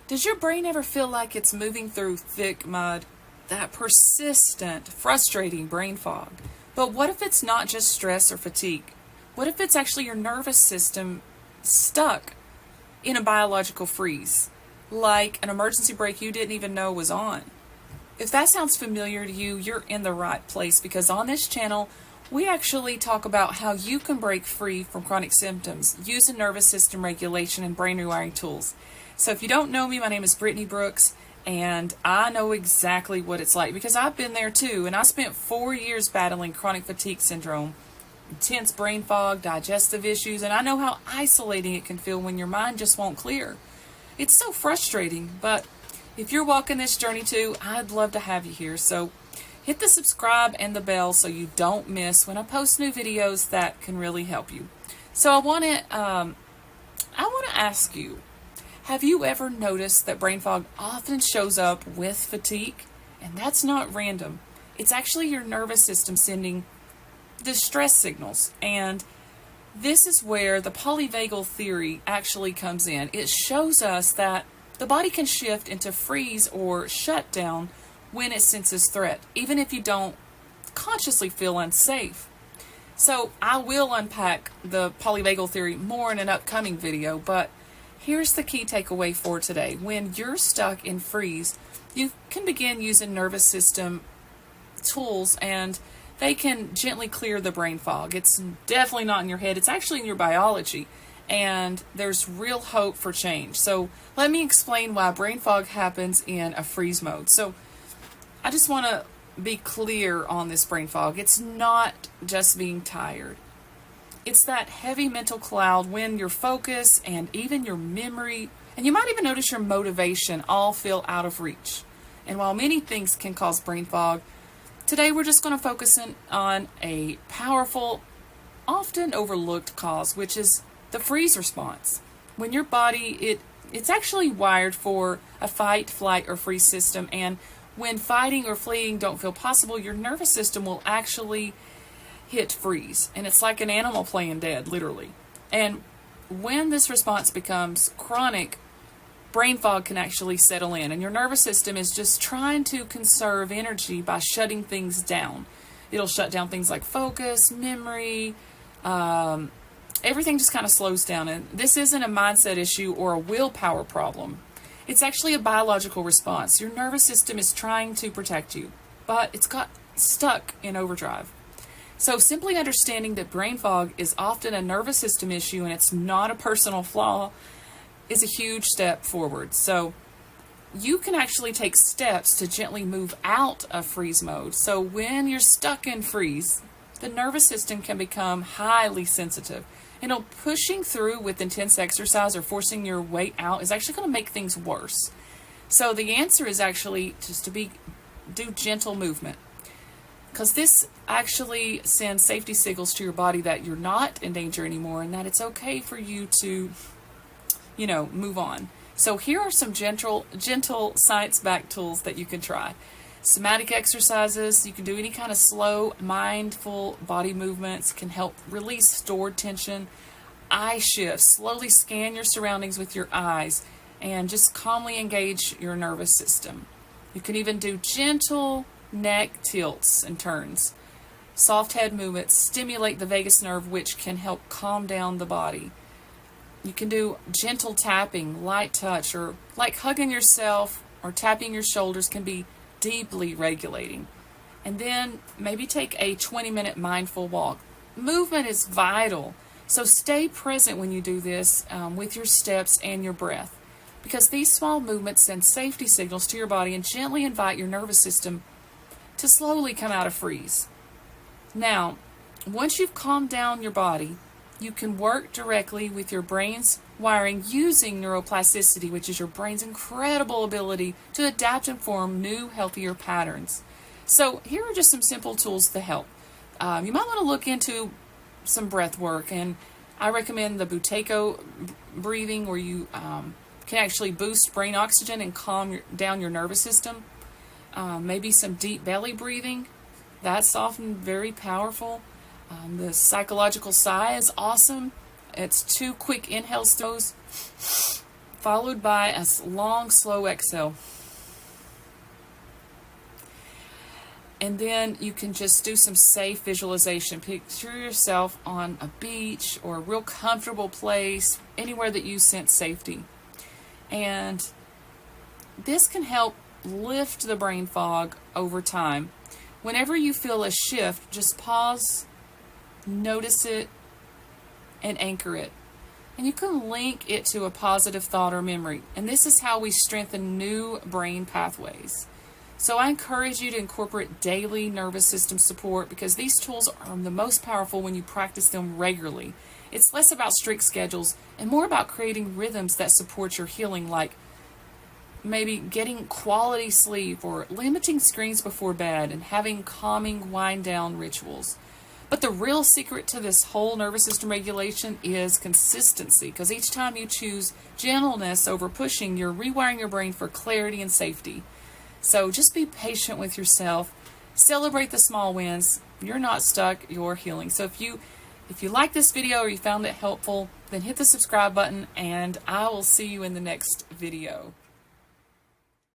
Does your brain ever feel like it's moving through thick mud? That persistent, frustrating brain fog. But what if it's not just stress or fatigue? What if it's actually your nervous system stuck in a biological freeze, like an emergency brake you didn't even know was on? If that sounds familiar to you, you're in the right place, because on this channel, we actually talk about how you can break free from chronic symptoms using nervous system regulation and brain rewiring tools. So if you don't know me, my name is Brittany Brooks, and I know exactly what it's like because I've been there too. And I spent 4 years battling chronic fatigue syndrome, intense brain fog, digestive issues, and I know how isolating it can feel when your mind just won't clear. It's so frustrating, but if you're walking this journey too, I'd love to have you here. So hit the subscribe and the bell so you don't miss when I post new videos that can really help you. So I want to ask you, have you ever noticed that brain fog often shows up with fatigue? And that's not random. It's actually your nervous system sending distress signals. And this is where the polyvagal theory actually comes in. It shows us that the body can shift into freeze or shut down when it senses threat, even if you don't consciously feel unsafe. So I will unpack the polyvagal theory more in an upcoming video, but here's the key takeaway for today. When you're stuck in freeze, you can begin using nervous system tools, and they can gently clear the brain fog. It's definitely not in your head. It's actually in your biology, and there's real hope for change. So let me explain why brain fog happens in a freeze mode. So I just want to be clear on this brain fog. It's not just being tired. It's that heavy mental cloud when your focus and even your memory, and you might even notice your motivation, all feel out of reach. And while many things can cause brain fog, today we're just going to focus on a powerful, often overlooked cause, which is the freeze response. When your body, it's actually wired for a fight, flight, or freeze system, and when fighting or fleeing don't feel possible, your nervous system will actually hit freeze. And it's like an animal playing dead, literally. And when this response becomes chronic, brain fog can actually settle in. And your nervous system is just trying to conserve energy by shutting things down. It'll shut down things like focus, memory, everything just kind of slows down. And this isn't a mindset issue or a willpower problem. It's actually a biological response. Your nervous system is trying to protect you, but it's got stuck in overdrive. So simply understanding that brain fog is often a nervous system issue and it's not a personal flaw is a huge step forward. So you can actually take steps to gently move out of freeze mode. So when you're stuck in freeze, the nervous system can become highly sensitive. Pushing through with intense exercise or forcing your way out is actually going to make things worse. So the answer is actually just to do gentle movement, because this actually sends safety signals to your body that you're not in danger anymore and that it's okay for you to, move on. So here are some gentle science-backed tools that you can try. Somatic exercises, you can do any kind of slow, mindful body movements, can help release stored tension. Eye shifts, slowly scan your surroundings with your eyes and just calmly engage your nervous system. You can even do gentle neck tilts and turns. Soft head movements stimulate the vagus nerve, which can help calm down the body. You can do gentle tapping, light touch, or like hugging yourself or tapping your shoulders can be deeply regulating. And then maybe take a 20-minute mindful walk. Movement is vital, so stay present when you do this with your steps and your breath, because these small movements send safety signals to your body and gently invite your nervous system to slowly come out of freeze. Now, once you've calmed down your body, you can work directly with your brain's wiring using neuroplasticity, which is your brain's incredible ability to adapt and form new, healthier patterns. So here are just some simple tools to help. You might want to look into some breath work, and I recommend the Buteyko breathing, where you can actually boost brain oxygen and calm down your nervous system. Maybe some deep belly breathing. That's often very powerful. The psychological sigh is awesome. It's 2 quick inhales, those, followed by a long, slow exhale. And then you can just do some safe visualization. Picture yourself on a beach or a real comfortable place, anywhere that you sense safety. And this can help lift the brain fog over time. Whenever you feel a shift, just pause, notice it, and anchor it. And you can link it to a positive thought or memory. And this is how we strengthen new brain pathways. So I encourage you to incorporate daily nervous system support because these tools are the most powerful when you practice them regularly. It's less about strict schedules and more about creating rhythms that support your healing, like maybe getting quality sleep or limiting screens before bed and having calming wind down rituals. But the real secret to this whole nervous system regulation is consistency, because each time you choose gentleness over pushing, you're rewiring your brain for clarity and safety. So just be patient with yourself. Celebrate the small wins. You're not stuck, you're healing. So if you like this video or you found it helpful, then hit the subscribe button and I will see you in the next video.